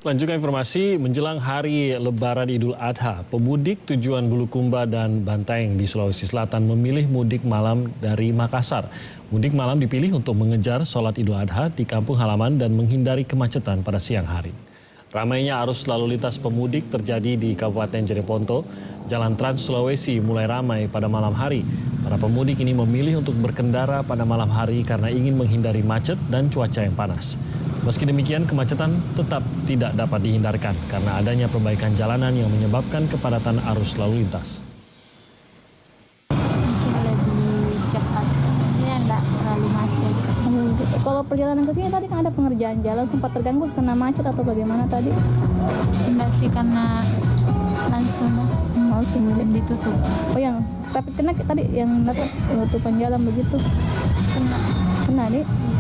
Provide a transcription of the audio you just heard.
Lanjutkan informasi, menjelang hari Lebaran Idul Adha, pemudik tujuan Bulukumba dan Bantaeng di Sulawesi Selatan memilih mudik malam dari Makassar. Mudik malam dipilih untuk mengejar sholat Idul Adha di kampung halaman dan menghindari kemacetan pada siang hari. Ramainya arus lalu lintas pemudik terjadi di Kabupaten Jeneponto. Jalan Trans Sulawesi mulai ramai pada malam hari. Para pemudik ini memilih untuk berkendara pada malam hari karena ingin menghindari macet dan cuaca yang panas. Meski demikian, kemacetan tetap tidak dapat dihindarkan karena adanya perbaikan jalanan yang menyebabkan kepadatan arus lalu lintas. Lebih cepat, ini tidak terlalu macet. Kalau perjalanan ke sini tadi kan ada pengerjaan jalan, sempat terganggu karena macet atau bagaimana tadi? Tidak sih, karena langsung ditutup. Oh tapi kena tadi yang penutupan jalan begitu? Kena nih? Iya.